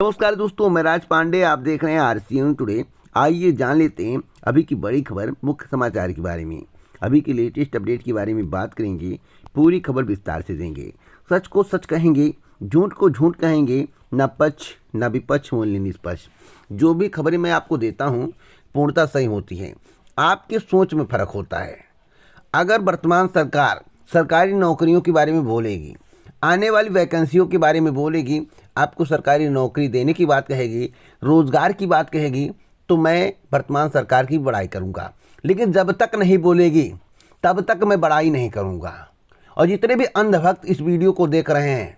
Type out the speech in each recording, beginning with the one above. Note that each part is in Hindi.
नमस्कार दोस्तों, मैं राज पांडे। आप देख रहे हैं आरसीएन टुडे। आइए जान लेते हैं अभी की बड़ी खबर, मुख्य समाचार के बारे में। अभी के लेटेस्ट अपडेट के बारे में बात करेंगे, पूरी खबर विस्तार से देंगे। सच को सच कहेंगे, झूठ को झूठ कहेंगे, न पक्ष न विपक्ष, ओनली निष्पक्ष। जो भी खबरें मैं आपको देता हूँ पूर्णतः सही होती हैं, आपके सोच में फ़र्क होता है। अगर वर्तमान सरकार सरकारी नौकरियों के बारे में बोलेगी, आने वाली वैकेंसियों के बारे में बोलेगी, आपको सरकारी नौकरी देने की बात कहेगी, रोजगार की बात कहेगी, तो मैं वर्तमान सरकार की बड़ाई करूंगा। लेकिन जब तक नहीं बोलेगी तब तक मैं बड़ाई नहीं करूंगा। और जितने भी अंधभक्त इस वीडियो को देख रहे हैं,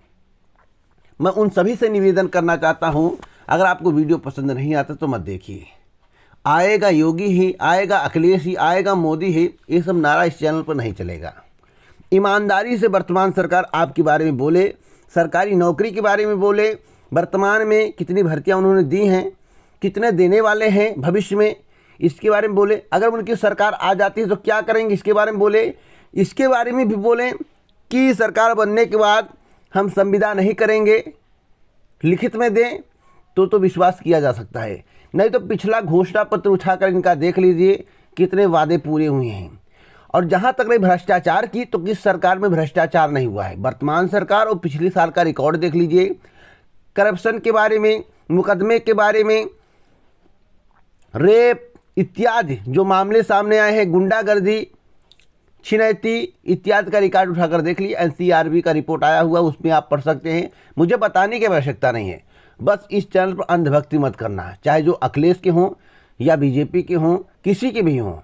मैं उन सभी से निवेदन करना चाहता हूं, अगर आपको वीडियो पसंद नहीं आता तो मत देखिए। आएगा योगी ही, आएगा अखिलेश ही, आएगा मोदी ही, ये सब नारा इस चैनल पर नहीं चलेगा। ईमानदारी से वर्तमान सरकार आपके बारे में बोले, सरकारी नौकरी के बारे में बोले, वर्तमान में कितनी भर्तियां उन्होंने दी हैं, कितने देने वाले हैं भविष्य में, इसके बारे में बोले। अगर उनकी सरकार आ जाती है तो क्या करेंगे, इसके बारे में बोले। इसके बारे में भी बोलें कि सरकार बनने के बाद हम संविदा नहीं करेंगे, लिखित में दें तो विश्वास किया जा सकता है। नहीं तो पिछला घोषणा पत्र उठाकर इनका देख लीजिए, कितने वादे पूरे हुए हैं। और जहां तक रही भ्रष्टाचार की, तो किस सरकार में भ्रष्टाचार नहीं हुआ है। वर्तमान सरकार और पिछली साल का रिकॉर्ड देख लीजिए। करप्शन के बारे में, मुकदमे के बारे में, रेप इत्यादि जो मामले सामने आए हैं, गुंडागर्दी, छिनैती इत्यादि का रिकॉर्ड उठाकर देख लीजिए। एनसीआरबी का रिपोर्ट आया हुआ, उसमें आप पढ़ सकते हैं। मुझे बताने की आवश्यकता नहीं है, बस इस चैनल पर अंधभक्ति मत करना, चाहे जो अखिलेश के हों या बीजेपी के हों, किसी के भी हों,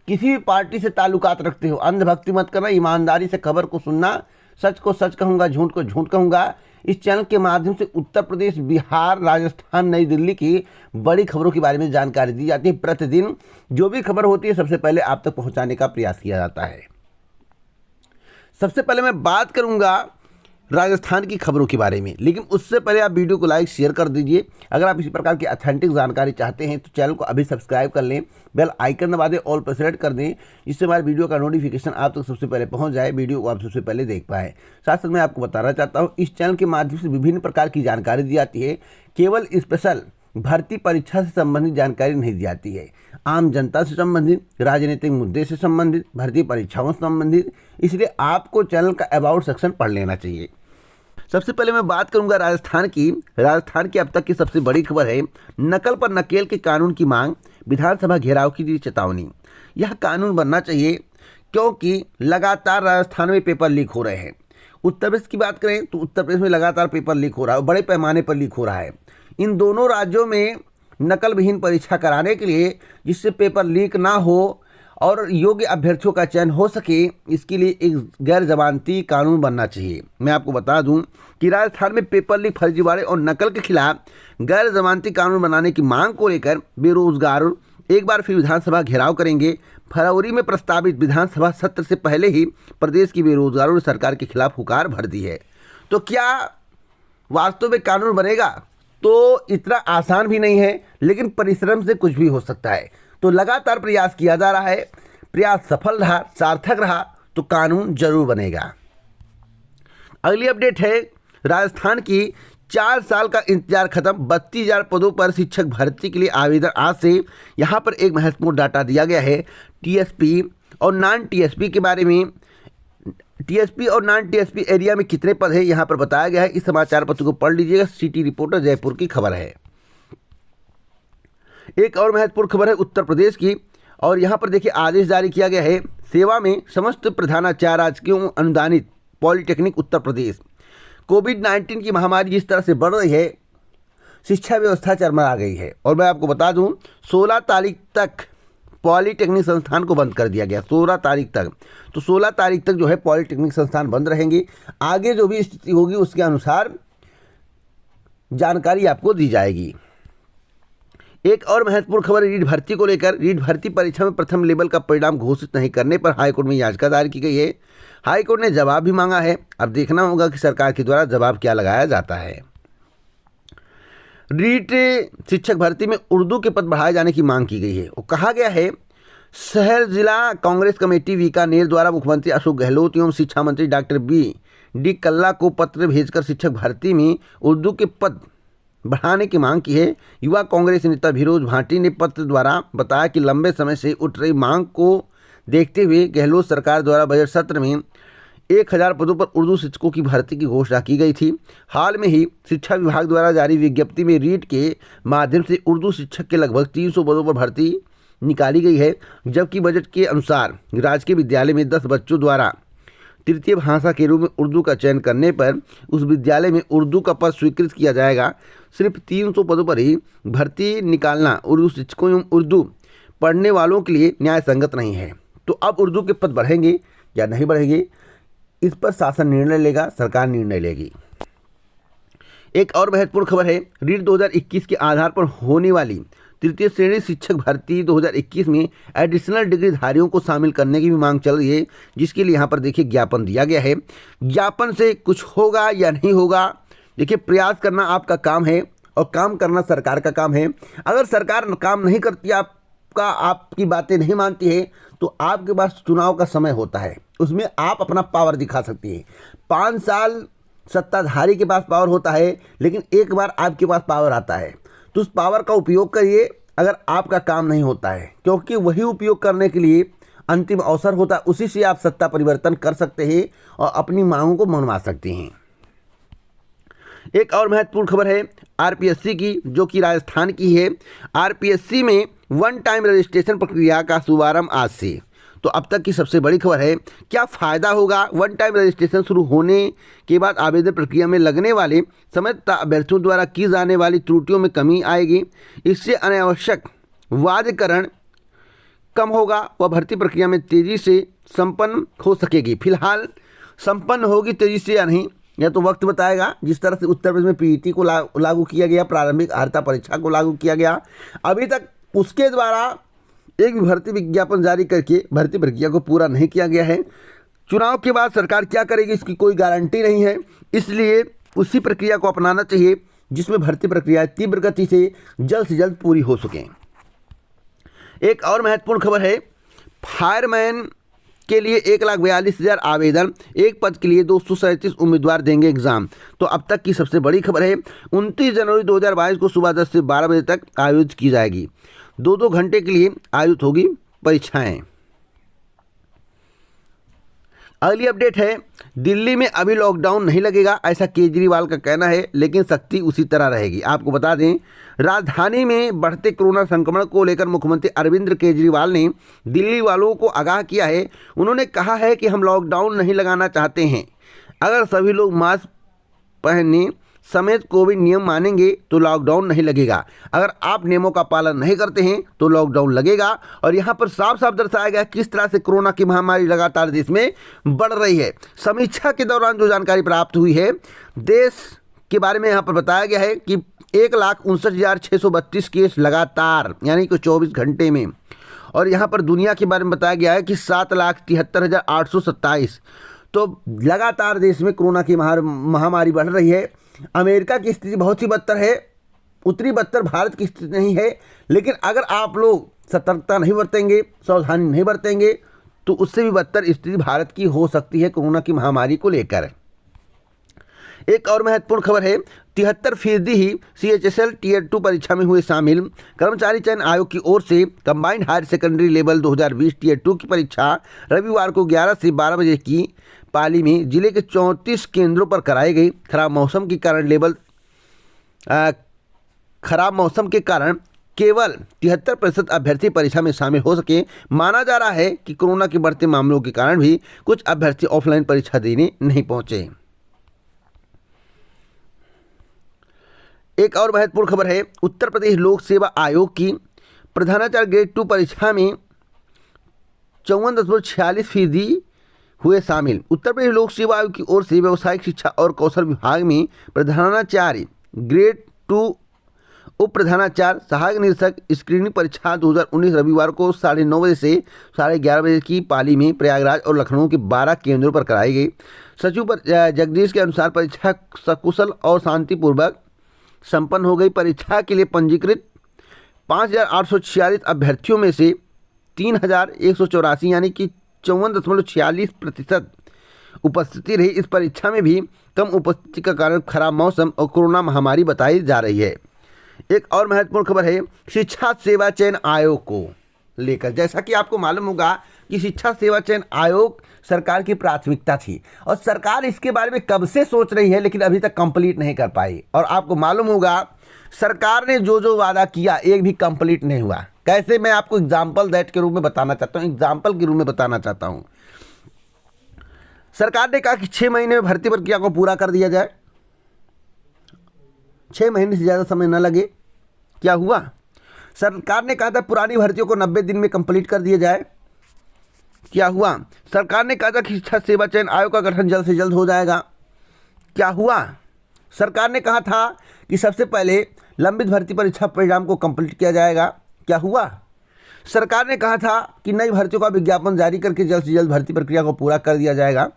किसी भी पार्टी से ताल्लुकात रखते हो, अंधभक्ति मत करना। ईमानदारी से खबर को सुनना, सच को सच कहूँगा, झूठ को झूठ कहूँगा। इस चैनल के माध्यम से उत्तर प्रदेश, बिहार, राजस्थान, नई दिल्ली की बड़ी खबरों के बारे में जानकारी दी जाती है। प्रतिदिन जो भी खबर होती है सबसे पहले आप तक पहुँचाने का प्रयास किया जाता है। सबसे पहले मैं बात करूँगा राजस्थान की खबरों के बारे में, लेकिन उससे पहले आप वीडियो को लाइक शेयर कर दीजिए। अगर आप इसी प्रकार की ऑथेंटिक जानकारी चाहते हैं तो चैनल को अभी सब्सक्राइब कर लें, बेल आइकन दबा दें, ऑल पर सेलेक्ट कर दें, जिससे हमारे वीडियो का नोटिफिकेशन आप तक सबसे पहले पहुंच जाए, वीडियो को आप सबसे पहले देख पाएँ। साथ साथ मैं आपको बताना चाहता हूँ, इस चैनल के माध्यम से विभिन्न प्रकार की जानकारी दी जाती है। केवल स्पेशल भर्ती परीक्षा से संबंधित जानकारी नहीं दी जाती है, आम जनता से संबंधित, राजनीतिक मुद्दे से संबंधित, भर्ती परीक्षाओं से संबंधित। इसलिए आपको चैनल का अबाउट सेक्शन पढ़ लेना चाहिए। सबसे पहले मैं बात करूंगा राजस्थान की। राजस्थान की अब तक की सबसे बड़ी खबर है, नकल पर नकेल के कानून की मांग, विधानसभा घेराव की दी चेतावनी। यह कानून बनना चाहिए क्योंकि लगातार राजस्थान में पेपर लीक हो रहे हैं। उत्तर प्रदेश की बात करें तो उत्तर प्रदेश में लगातार पेपर लीक हो रहा है, बड़े पैमाने पर लीक हो रहा है। इन दोनों राज्यों में नकल विहीन परीक्षा कराने के लिए, जिससे पेपर लीक ना हो और योग्य अभ्यर्थियों का चयन हो सके, इसके लिए एक गैर जमानती कानून बनना चाहिए। मैं आपको बता दूं कि राजस्थान में पेपर लीक, फर्जीवाड़े और नकल के खिलाफ गैर जमानती कानून बनाने की मांग को लेकर बेरोजगार एक बार फिर विधानसभा घेराव करेंगे। फरवरी में प्रस्तावित विधानसभा सत्र से पहले ही प्रदेश की बेरोजगारों ने सरकार के खिलाफ हुकार भर दी है। तो क्या वास्तव में कानून बनेगा? तो इतना आसान भी नहीं है, लेकिन परिश्रम से कुछ भी हो सकता है। तो लगातार प्रयास किया जा रहा है, प्रयास सफल रहा, सार्थक रहा तो कानून जरूर बनेगा। अगली अपडेट है राजस्थान की। 4 साल का इंतजार खत्म, 32,000 पदों पर शिक्षक भर्ती के लिए आवेदन आज से। यहाँ पर एक महत्वपूर्ण डाटा दिया गया है टीएसपी और नॉन टीएसपी के बारे में। टीएसपी और नॉन टीएसपी एरिया में कितने पद है यहाँ पर बताया गया है। इस समाचार पत्र को पढ़ लीजिएगा, सिटी रिपोर्टर जयपुर की खबर है। एक और महत्वपूर्ण खबर है उत्तर प्रदेश की, और यहाँ पर देखिए आदेश जारी किया गया है। सेवा में समस्त प्रधानाचार्य राजकीय अनुदानित पॉलिटेक्निक उत्तर प्रदेश। कोविड-19 की महामारी जिस तरह से बढ़ रही है, शिक्षा व्यवस्था चरमरा गई है। और मैं आपको बता दूं 16 तारीख तक पॉलिटेक्निक संस्थान को बंद कर दिया गया, 16 तारीख तक। तो 16 तारीख तक जो है पॉलिटेक्निक संस्थान बंद रहेंगे। आगे जो भी स्थिति होगी उसके अनुसार जानकारी आपको दी जाएगी। एक और महत्वपूर्ण खबर रीट भर्ती को लेकर। रीट भर्ती परीक्षा में प्रथम लेवल का परिणाम घोषित नहीं करने पर हाईकोर्ट में याचिका दायर की गई है। हाईकोर्ट ने जवाब भी मांगा है। अब देखना होगा कि सरकार के द्वारा जवाब क्या लगाया जाता है। रीट शिक्षक भर्ती में उर्दू के पद बढ़ाए जाने की मांग की गई है। और कहा गया है शहर जिला कांग्रेस कमेटी बीकानेर द्वारा मुख्यमंत्री अशोक गहलोत एवं शिक्षा मंत्री डॉक्टर बी डी कल्ला को पत्र भेजकर शिक्षक भर्ती में उर्दू के पद बढ़ाने की मांग की है। युवा कांग्रेस नेता फिरोज भाटी ने पत्र द्वारा बताया कि लंबे समय से उठ रही मांग को देखते हुए गहलोत सरकार द्वारा बजट सत्र में 1000 पदों पर उर्दू शिक्षकों की भर्ती की घोषणा की गई थी। हाल में ही शिक्षा विभाग द्वारा जारी विज्ञप्ति में रीट के माध्यम से उर्दू शिक्षक के लगभग 300 पदों पर भर्ती निकाली गई है, जबकि बजट के अनुसार राजकीय विद्यालय में 10 बच्चों द्वारा तृतीय भाषा के रूप में उर्दू का चयन करने पर उस विद्यालय में उर्दू का पद स्वीकृत किया जाएगा। सिर्फ 300 पदों पर ही भर्ती निकालना उर्दू शिक्षकों एवं उर्दू पढ़ने वालों के लिए न्याय संगत नहीं है। तो अब उर्दू के पद बढ़ेंगे या नहीं बढ़ेंगे, इस पर शासन निर्णय लेगा, सरकार निर्णय लेगी। एक और महत्वपूर्ण खबर है, रीट 2021 के आधार पर होने वाली तृतीय श्रेणी शिक्षक भर्ती 2021 में एडिशनल डिग्री धारियों को शामिल करने की भी मांग चल रही है, जिसके लिए यहाँ पर देखिए ज्ञापन दिया गया है। ज्ञापन से कुछ होगा या नहीं होगा, देखिए प्रयास करना आपका काम है और काम करना सरकार का काम है। अगर सरकार काम नहीं करती, आपकी बातें नहीं मानती है, तो आपके पास चुनाव का समय होता है, उसमें आप अपना पावर दिखा सकती हैं। 5 साल सत्ताधारी के पास पावर होता है, लेकिन एक बार आपके पास पावर आता है तो उस पावर का उपयोग करिए अगर आपका काम नहीं होता है, क्योंकि वही उपयोग करने के लिए अंतिम अवसर होता है, उसी से आप सत्ता परिवर्तन कर सकते हैं और अपनी मांगों को मनवा सकते हैं। एक और महत्वपूर्ण खबर है आरपीएससी की, जो कि राजस्थान की है। आरपीएससी में वन टाइम रजिस्ट्रेशन प्रक्रिया का शुभारंभ आज से। तो अब तक की सबसे बड़ी खबर है, क्या फ़ायदा होगा? वन टाइम रजिस्ट्रेशन शुरू होने के बाद आवेदन प्रक्रिया में लगने वाले समय तथा अभ्यर्थियों द्वारा की जाने वाली त्रुटियों में कमी आएगी। इससे अनावश्यक वादकरण कम होगा व भर्ती प्रक्रिया में तेज़ी से संपन्न हो सकेगी। फिलहाल संपन्न होगी तेज़ी से या नहीं, यह तो वक्त बताएगा। जिस तरह से उत्तर प्रदेश में पीईटी को लागू किया गया, प्रारंभिक अर्हता परीक्षा को लागू किया गया, अभी तक उसके द्वारा एक भी भर्ती विज्ञापन जारी करके भर्ती प्रक्रिया को पूरा नहीं किया गया है। चुनाव के बाद सरकार क्या करेगी इसकी कोई गारंटी नहीं है, इसलिए उसी प्रक्रिया को अपनाना चाहिए जिसमें भर्ती प्रक्रिया तीव्र गति से जल्द पूरी हो सकें। एक और महत्वपूर्ण खबर है, फायरमैन के लिए 1,42,000 आवेदन, एक पद के लिए 237 उम्मीदवार देंगे एग्जाम। तो अब तक की सबसे बड़ी खबर है, 29 जनवरी 2022 को सुबह 10 से 12 बजे तक आयोजित की जाएगी। 2-2 घंटे के लिए आयोजित होगी परीक्षाएं। अगली अपडेट है, दिल्ली में अभी लॉकडाउन नहीं लगेगा, ऐसा केजरीवाल का कहना है, लेकिन सख्ती उसी तरह रहेगी। आपको बता दें, राजधानी में बढ़ते कोरोना संक्रमण को लेकर मुख्यमंत्री अरविंद केजरीवाल ने दिल्ली वालों को आगाह किया है। उन्होंने कहा है कि हम लॉकडाउन नहीं लगाना चाहते हैं। अगर सभी लोग मास्क पहनने समेत कोविड नियम मानेंगे तो लॉकडाउन नहीं लगेगा। अगर आप नियमों का पालन नहीं करते हैं तो लॉकडाउन लगेगा। और यहाँ पर साफ साफ दर्शाया गया किस तरह से कोरोना की महामारी लगातार देश में बढ़ रही है। समीक्षा के दौरान जो जानकारी प्राप्त हुई है, देश के बारे में यहाँ पर बताया गया है कि 1,59,632 केस लगातार, यानी कि 24 घंटे में। और यहाँ पर दुनिया के बारे में बताया गया है कि 7,73,827। तो लगातार देश में कोरोना की महामारी बढ़ रही है। अमेरिका की स्थिति बहुत ही बदतर है, उतनी बदतर भारत की स्थिति नहीं है। लेकिन अगर आप लोग सतर्कता नहीं बरतेंगे, सावधानी नहीं बरतेंगे, तो उससे भी बदतर स्थिति भारत की हो सकती है कोरोना की महामारी को लेकर। एक और महत्वपूर्ण खबर है, 73% ही CHSL टियर 2 परीक्षा में हुए शामिल। कर्मचारी चयन आयोग की ओर से combined higher secondary level 2020 tier 2 की परीक्षा रविवार को 11 से 12 बजे की पाली में जिले के 34 केंद्रों पर कराई गई। खराब मौसम के कारण केवल 73% अभ्यर्थी परीक्षा में शामिल हो सके। माना जा रहा है कि कोरोना के बढ़ते मामलों के कारण भी कुछ अभ्यर्थी ऑफलाइन परीक्षा देने नहीं पहुंचे। एक और महत्वपूर्ण खबर है, उत्तर प्रदेश लोक सेवा आयोग की प्रधानाचार्य ग्रेड 2 परीक्षा में 54.46% हुए शामिल। उत्तर प्रदेश लोक सेवा आयोग की ओर से व्यावसायिक शिक्षा और कौशल विभाग में प्रधानाचार्य ग्रेड 2, उप प्रधानाचार्य, सहायक निरीक्षक स्क्रीनिंग परीक्षा 2019 रविवार को 9:30 बजे से 11:30 बजे की पाली में प्रयागराज और लखनऊ के 12 केंद्रों पर कराई गई। सचिव जगदीश के अनुसार परीक्षा सकुशल और शांतिपूर्वक संपन्न हो गई। परीक्षा के लिए पंजीकृत 5,846 अभ्यर्थियों में से 3,184 यानी कि 54.46% उपस्थिति रही। इस परीक्षा में भी कम उपस्थिति का कारण खराब मौसम और कोरोना महामारी बताई जा रही है। एक और महत्वपूर्ण खबर है शिक्षा सेवा चयन आयोग को लेकर। जैसा कि आपको मालूम होगा कि शिक्षा सेवा चयन आयोग सरकार की प्राथमिकता थी और सरकार इसके बारे में कब से सोच रही है, लेकिन अभी तक कंप्लीट नहीं कर पाई। और आपको मालूम होगा सरकार ने जो जो वादा किया एक भी कंप्लीट नहीं हुआ। कैसे, मैं आपको एग्जाम्पल दैट के रूप में बताना चाहता हूँ, एग्जाम्पल के रूप में बताना चाहता हूँ। सरकार ने कहा कि 6 महीने में भर्ती प्रक्रिया को पूरा कर दिया जाए, 6 महीने से ज़्यादा समय न लगे। क्या हुआ? सरकार ने कहा था पुरानी भर्तियों को 90 दिन में कंप्लीट कर दिया जाए। क्या हुआ? सरकार ने कहा था कि शिक्षा सेवा चयन आयोग का गठन जल्द से जल्द हो जाएगा। क्या हुआ? सरकार ने कहा था कि सबसे पहले लंबित भर्ती परीक्षा परिणाम को कंप्लीट किया जाएगा। क्या हुआ? सरकार ने कहा था कि नई भर्तियों का विज्ञापन जारी करके जल्द से जल्द भर्ती प्रक्रिया को पूरा कर दिया जाएगा।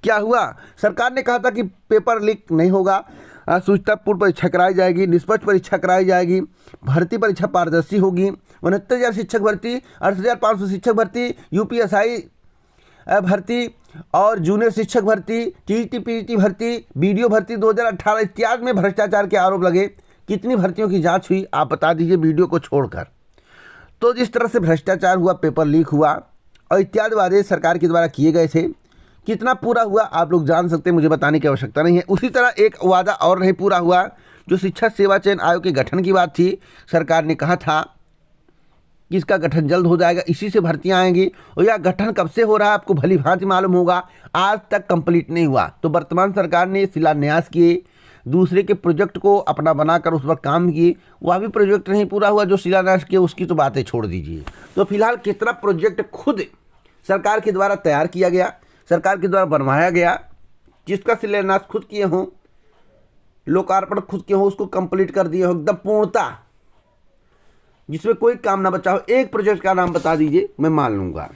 क्या हुआ? सरकार ने कहा था कि पेपर लीक नहीं होगा, शुचितापूर्ण परीक्षा कराई जाएगी, निष्पक्ष परीक्षा कराई जाएगी, भर्ती परीक्षा पारदर्शी होगी। 69,000 शिक्षक भर्ती, 68,500 शिक्षक भर्ती, यूपीएसआई भर्ती और जूनियर शिक्षक भर्ती, टीईटी पीईटी भर्ती, बीडीओ भर्ती 2018 इत्यादि में भ्रष्टाचार के आरोप लगे। कितनी भर्तियों की जांच हुई आप बता दीजिए वीडियो को छोड़कर। तो जिस तरह से भ्रष्टाचार हुआ, पेपर लीक हुआ और इत्यादि वादे सरकार के द्वारा किए गए थे, कितना पूरा हुआ आप लोग जान सकते हैं, मुझे बताने की आवश्यकता नहीं है। उसी तरह एक वादा और नहीं पूरा हुआ जो शिक्षा सेवा चयन आयोग के गठन की बात थी। सरकार ने कहा था कि इसका गठन जल्द हो जाएगा, इसी से भर्तियां आएंगी, और यह गठन कब से हो रहा है आपको भली भांति मालूम होगा, आज तक कंप्लीट नहीं हुआ। तो वर्तमान सरकार ने शिलान्यास किए, दूसरे के प्रोजेक्ट को अपना बनाकर उस पर काम किए, वह भी प्रोजेक्ट नहीं पूरा हुआ। जो शिलान्यास किए उसकी तो बातें छोड़ दीजिए। तो फिलहाल कितना प्रोजेक्ट खुद सरकार के द्वारा तैयार किया गया, सरकार के द्वारा बनवाया गया, जिसका शिलान्यास खुद किए हों, लोकार्पण खुद किए हों, उसको कंप्लीट कर दिए हो एकदम पूर्णता, जिसमें कोई काम ना बचा हो। एक प्रोजेक्ट का नाम बता दीजिए, मैं मान लूंगा।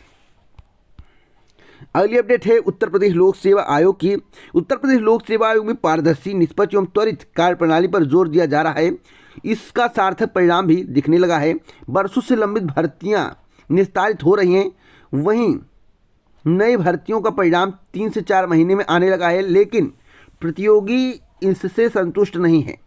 अगली अपडेट है उत्तर प्रदेश लोक सेवा आयोग की। उत्तर प्रदेश लोक सेवा आयोग में पारदर्शी, निष्पक्ष एवं त्वरित कार्य प्रणाली पर जोर दिया जा रहा है। इसका सार्थक परिणाम भी दिखने लगा है। वर्षों से लंबित भर्तियां निस्तारित हो रही हैं, वहीं नई भर्तियों का परिणाम 3 से 4 महीने में आने लगा है। लेकिन प्रतियोगी इससे संतुष्ट नहीं है,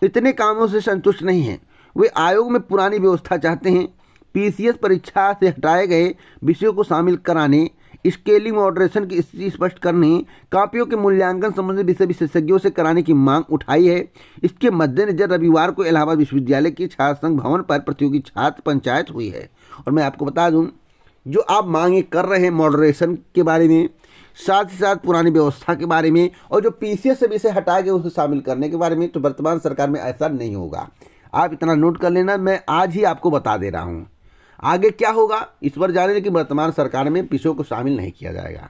इतने कामों से संतुष्ट नहीं हैं। वे आयोग में पुरानी व्यवस्था चाहते हैं। पीसीएस परीक्षा से हटाए गए विषयों को शामिल कराने, स्केलिंग मॉडरेशन की स्थिति स्पष्ट करने, कापियों के मूल्यांकन संबंधी विषय विशेषज्ञों से कराने की मांग उठाई है। इसके मद्देनजर रविवार को इलाहाबाद विश्वविद्यालय के छात्र संघ भवन पर प्रतियोगी छात्र पंचायत हुई है। और मैं आपको बता दूं, जो आप मांगे कर रहे हैं मॉडरेशन के बारे में, साथ ही साथ पुरानी व्यवस्था के बारे में, और जो पीसीएस से विषय हटाए गए उसे शामिल करने के बारे में, तो वर्तमान सरकार में ऐसा नहीं होगा। आप इतना नोट कर लेना, मैं आज ही आपको बता दे रहा हूँ। आगे क्या होगा इस पर जाने की वर्तमान सरकार में विषयों को शामिल नहीं किया जाएगा।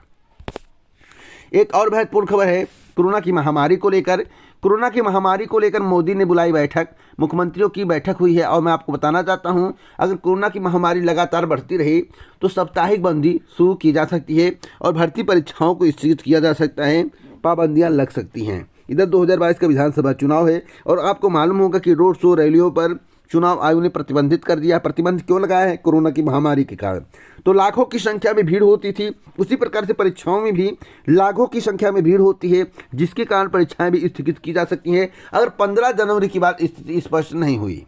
एक और महत्वपूर्ण खबर है कोरोना की महामारी को लेकर। कोरोना की महामारी को लेकर मोदी ने बुलाई बैठक, मुख्यमंत्रियों की बैठक हुई है। और मैं आपको बताना चाहता हूं, अगर कोरोना की महामारी लगातार बढ़ती रही तो साप्ताहिक बंदी शुरू की जा सकती है और भर्ती परीक्षाओं को स्थगित किया जा सकता है, पाबंदियां लग सकती हैं। इधर 2022 का विधानसभा चुनाव है और आपको मालूम होगा कि रोड शो, रैलियों पर चुनाव आयोग ने प्रतिबंधित कर दिया। प्रतिबंध क्यों लगाया है? कोरोना की महामारी के कारण। तो लाखों की संख्या में भीड़ होती थी, उसी प्रकार से परीक्षाओं में भी लाखों की संख्या में भीड़ होती है, जिसके कारण परीक्षाएं भी स्थगित की जा सकती हैं अगर 15 जनवरी की बात स्थिति स्पष्ट नहीं हुई।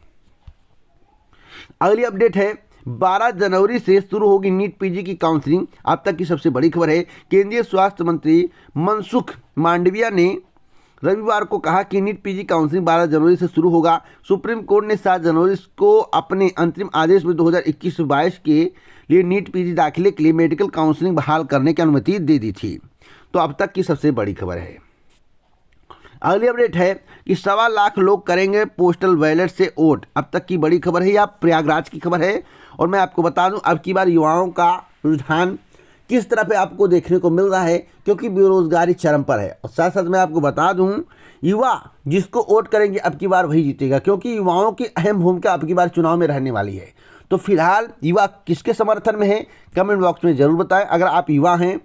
अगली अपडेट है 12 जनवरी से शुरू होगी नीट पीजी की काउंसलिंग। अब तक की सबसे बड़ी खबर है, केंद्रीय स्वास्थ्य मंत्री मनसुख मांडविया ने रविवार को कहा कि नीट पीजी काउंसलिंग 12 जनवरी से शुरू होगा। सुप्रीम कोर्ट ने 7 जनवरी को अपने अंतरिम आदेश में 2021-22 के लिए नीट पीजी दाखिले के लिए मेडिकल काउंसलिंग बहाल करने की अनुमति दे दी थी। तो अब तक की सबसे बड़ी खबर है। अगली अपडेट है कि 1.25 लाख लोग करेंगे पोस्टल बैलेट से वोट। अब तक की बड़ी खबर है, या प्रयागराज की खबर है। और मैं आपको बता दूं, अब की बार युवाओं का रुझान किस तरह पे आपको देखने को मिल रहा है, क्योंकि बेरोजगारी चरम पर है। और साथ साथ मैं आपको बता दूं, युवा जिसको वोट करेंगे अब की बार वही जीतेगा, क्योंकि युवाओं की अहम भूमिका अब की बार चुनाव में रहने वाली है। तो फिलहाल युवा किसके समर्थन में है, कमेंट बॉक्स में जरूर बताएं। अगर आप युवा हैं,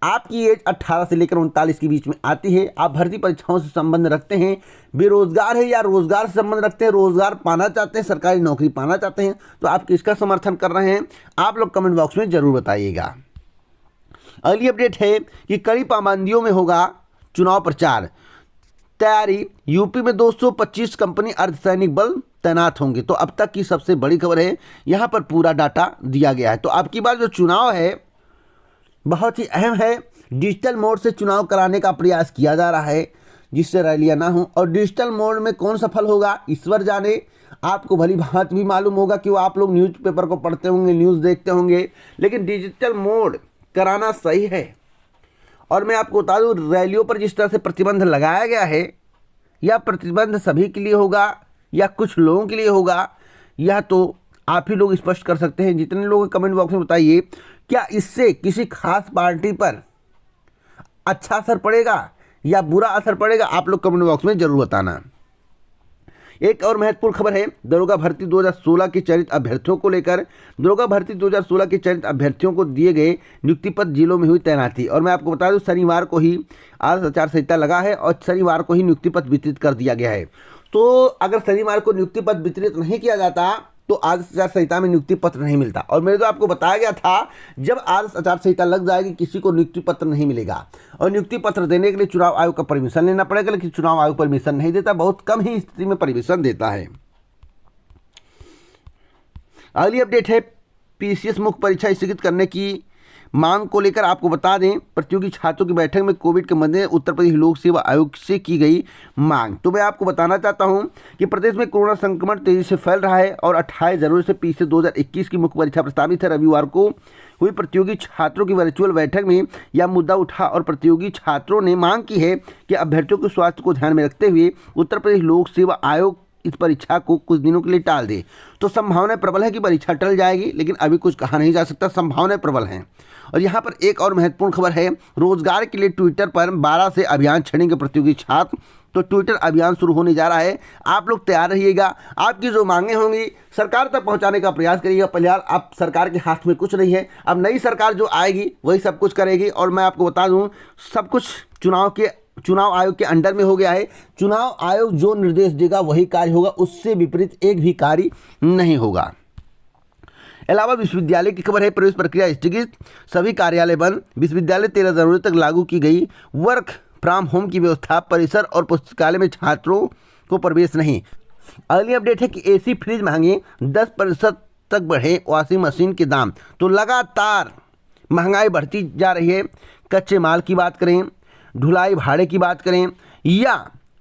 आपकी एज 18 से लेकर 39 के बीच में आती है, आप भर्ती परीक्षाओं से संबंध रखते हैं, बेरोजगार है या रोजगार से संबंध रखते हैं, रोजगार पाना चाहते हैं, सरकारी नौकरी पाना चाहते हैं, तो आप किसका समर्थन कर रहे हैं, आप लोग कमेंट बॉक्स में जरूर बताइएगा। अगली अपडेट है कि कड़ी पाबंदियों में होगा चुनाव प्रचार, तैयारी, यूपी में 225 कंपनी अर्धसैनिक बल तैनात होंगे। तो अब तक की सबसे बड़ी खबर है, यहाँ पर पूरा डाटा दिया गया है। तो अब की बार जो चुनाव है बहुत ही अहम है, डिजिटल मोड से चुनाव कराने का प्रयास किया जा रहा है जिससे रैलियां ना हो। और डिजिटल मोड में कौन सफल होगा ईश्वर जाने, आपको भली भांति भी मालूम होगा कि वो आप लोग न्यूज़पेपर को पढ़ते होंगे, न्यूज़ देखते होंगे, लेकिन डिजिटल मोड कराना सही है। और मैं आपको बता दूं, रैलियों पर जिस तरह से प्रतिबंध लगाया गया है, यह प्रतिबंध सभी के लिए होगा या कुछ लोगों के लिए होगा, यह तो आप ही लोग स्पष्ट कर सकते हैं। जितने लोग कमेंट बॉक्स में बताइए, क्या इससे किसी खास पार्टी पर अच्छा असर पड़ेगा या बुरा असर पड़ेगा, आप लोग कमेंट बॉक्स में जरूर बताना। एक और महत्वपूर्ण खबर है, दरोगा भर्ती 2016 के चयनित अभ्यर्थियों को लेकर। दरोगा भर्ती 2016 के चयनित अभ्यर्थियों को दिए गए नियुक्ति पत्र जिलों में हुई तैनाती। और मैं आपको बता दूं, शनिवार को ही आदर्श आचार संहिता लगा है और शनिवार को ही नियुक्ति पत्र वितरित कर दिया गया है। तो अगर शनिवार को नियुक्ति पत्र वितरित नहीं किया जाता तो आदर्श आचार संहिता में नियुक्ति पत्र नहीं मिलता। और मेरे तो आपको बताया गया था, जब आदर्श आचार संहिता लग जाएगी किसी को नियुक्ति पत्र नहीं मिलेगा। और नियुक्ति पत्र देने के लिए चुनाव आयोग का परमिशन लेना पड़ेगा, लेकिन चुनाव आयोग परमिशन नहीं देता, बहुत कम ही स्थिति में परमिशन देता है। अगली अपडेट है, पीसीएस मुख्य परीक्षा स्थगित करने की मांग को लेकर आपको बता दें, प्रतियोगी छात्रों की बैठक में कोविड के मद्देनजर उत्तर प्रदेश लोक सेवा आयोग से की गई मांग। तो मैं आपको बताना चाहता हूं कि प्रदेश में कोरोना संक्रमण तेजी से फैल रहा है और 28 जनवरी से पीसीएस 2021 की मुख्य परीक्षा प्रस्तावित है। रविवार को हुई प्रतियोगी छात्रों की वर्चुअल बैठक में यह मुद्दा उठा और प्रतियोगी छात्रों ने मांग की है कि अभ्यर्थियों के स्वास्थ्य को ध्यान में रखते हुए उत्तर प्रदेश लोक सेवा आयोग इस परीक्षा को कुछ दिनों के लिए टाल दे। तो संभावना प्रबल है कि परीक्षा टल जाएगी, लेकिन अभी कुछ कहा नहीं जा सकता, संभावनाएं प्रबल हैं। और यहाँ पर एक और महत्वपूर्ण खबर है, रोजगार के लिए ट्विटर पर 12 से अभियान छेड़ेंगे प्रतियोगी छात्र। तो ट्विटर अभियान शुरू होने जा रहा है, आप लोग तैयार रहिएगा। आपकी जो मांगें होंगी सरकार तक पहुँचाने का प्रयास करिएगा। फिलहाल अब सरकार के हाथ में कुछ नहीं है, अब नई सरकार जो आएगी वही सब कुछ करेगी। और मैं आपको बता दूँ, सब कुछ चुनाव आयोग के अंडर में हो गया है। चुनाव आयोग जो निर्देश देगा वही कार्य होगा, उससे विपरीत एक भी कार्य नहीं होगा। इलाहाबाद विश्वविद्यालय की खबर है, प्रवेश प्रक्रिया स्थगित, सभी कार्यालय बंद। विश्वविद्यालय 13 जनवरी तक लागू की गई वर्क फ्रॉम होम की व्यवस्था, परिसर और पुस्तकालय में छात्रों को प्रवेश नहीं। अगली अपडेट है कि एसी फ्रिज महंगे, 10% तक बढ़े वॉशिंग मशीन के दाम। तो लगातार महंगाई बढ़ती जा रही है। कच्चे माल की बात करें, ढुलाई भाड़े की बात करें या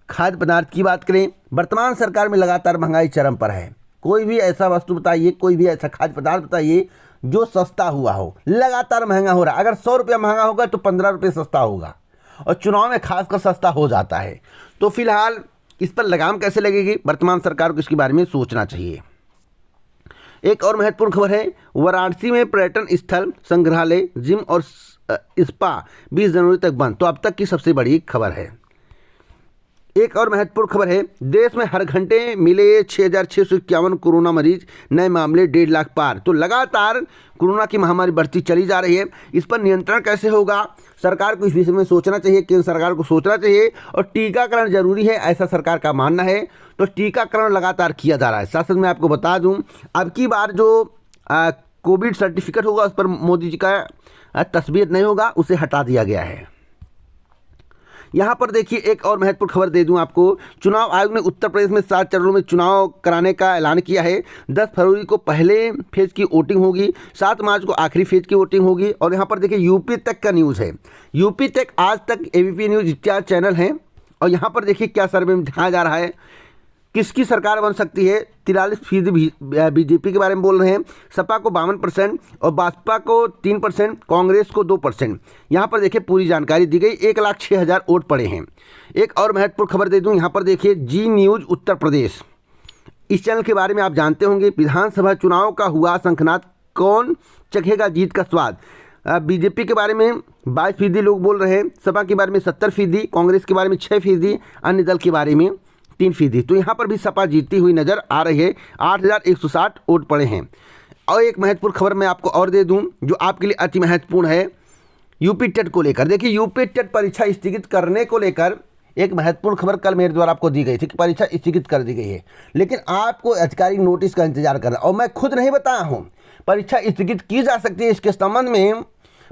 खाद्य पदार्थ की बात करें, वर्तमान सरकार में लगातार महंगाई चरम पर है। कोई भी ऐसा वस्तु बताइए, कोई भी ऐसा खाद्य पदार्थ बताइए जो सस्ता हुआ हो, लगातार महंगा हो रहा है। अगर 100 रुपया महंगा होगा तो 15 रुपये सस्ता होगा, और चुनाव में खासकर सस्ता हो जाता है। तो फिलहाल इस पर लगाम कैसे लगेगी, वर्तमान सरकार को इसके बारे में सोचना चाहिए। एक और महत्वपूर्ण खबर है, वाराणसी में पर्यटन स्थल, संग्रहालय, जिम और स्पा 20 जनवरी तक बंद। तो अब तक की सबसे बड़ी खबर है। एक और महत्वपूर्ण खबर है, देश में हर घंटे मिले 6,651 कोरोना मरीज, नए मामले 1.5 लाख पार। तो लगातार कोरोना की महामारी बढ़ती चली जा रही है, इस पर नियंत्रण कैसे होगा, सरकार को इस विषय में सोचना चाहिए, केंद्र सरकार को सोचना चाहिए। और टीकाकरण जरूरी है, ऐसा सरकार का मानना है। तो टीकाकरण लगातार किया जा रहा है। साथ साथ मैं आपको बता दूं, अब की बार जो कोविड सर्टिफिकेट होगा उस पर मोदी जी का तस्वीर नहीं होगा, उसे हटा दिया गया है। यहाँ पर देखिए एक और महत्वपूर्ण खबर दे दूं आपको, चुनाव आयोग ने उत्तर प्रदेश में 7 चरणों में चुनाव कराने का ऐलान किया है। 10 फरवरी को पहले फेज की वोटिंग होगी, 7 मार्च को आखिरी फेज की वोटिंग होगी। और यहाँ पर देखिए यूपी तक का न्यूज़ है, यूपी तक, आज तक, एबीपी न्यूज़ इत्यादि चैनल हैं। और यहाँ पर देखिए क्या सर्वे में दिखाया जा रहा है, किसकी सरकार बन सकती है। 43% बीजेपी के बारे में बोल रहे हैं, सपा को 52% और बसपा को 3%, कांग्रेस को 2%। यहाँ पर देखिए पूरी जानकारी दी गई, 1,06,000 वोट पड़े हैं। एक और महत्वपूर्ण खबर दे दूँ, यहाँ पर देखिए जी न्यूज़ उत्तर प्रदेश, इस चैनल के बारे में आप जानते होंगे। विधानसभा चुनाव का हुआ शंखनाद, कौन चखेगा जीत का स्वाद। बीजेपी के बारे में 22% लोग बोल रहे हैं, सपा के बारे में 70%, कांग्रेस के बारे में 6%, अन्य दल के बारे में 3%। तो यहाँ पर भी सपा जीतती हुई नजर आ रही है, 8,160 वोट पड़े हैं। और एक महत्वपूर्ण खबर मैं आपको और दे दूं जो आपके लिए अति महत्वपूर्ण है, यूपी टेट को लेकर। देखिए यूपी टेट परीक्षा स्थगित करने को लेकर एक महत्वपूर्ण खबर कल मेरे द्वारा आपको दी गई थी कि परीक्षा स्थगित कर दी गई है, लेकिन आपको आधिकारिक नोटिस का इंतजार करना। और मैं खुद नहीं बताया हूँ, परीक्षा स्थगित की जा सकती है, इसके संबंध में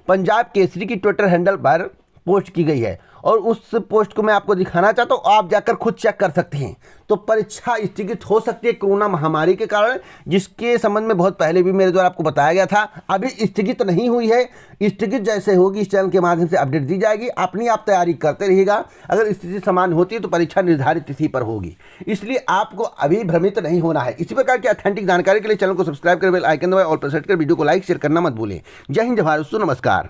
पंजाब केसरी की ट्विटर हैंडल पर पोस्ट की गई है और उस पोस्ट को मैं आपको दिखाना चाहता हूँ, आप जाकर खुद चेक कर सकते हैं। तो परीक्षा स्थगित हो सकती है कोरोना महामारी के कारण, जिसके संबंध में बहुत पहले भी मेरे द्वारा आपको बताया गया था। अभी स्थगित नहीं हुई है, स्थगित जैसे होगी इस चैनल के माध्यम से अपडेट दी जाएगी। अपनी आप तैयारी करते रहिएगा, अगर स्थिति समान होती है तो परीक्षा निर्धारित तिथि पर होगी, इसलिए आपको अभी भ्रमित नहीं होना है। इसी प्रकार की ऑथेंटिक जानकारी के लिए चैनल को सब्सक्राइब कर बेल आइकन दबाएं और प्रेस कर वीडियो को लाइक शेयर करना मत भूलें। जय हिंद, जय भारत, नमस्कार।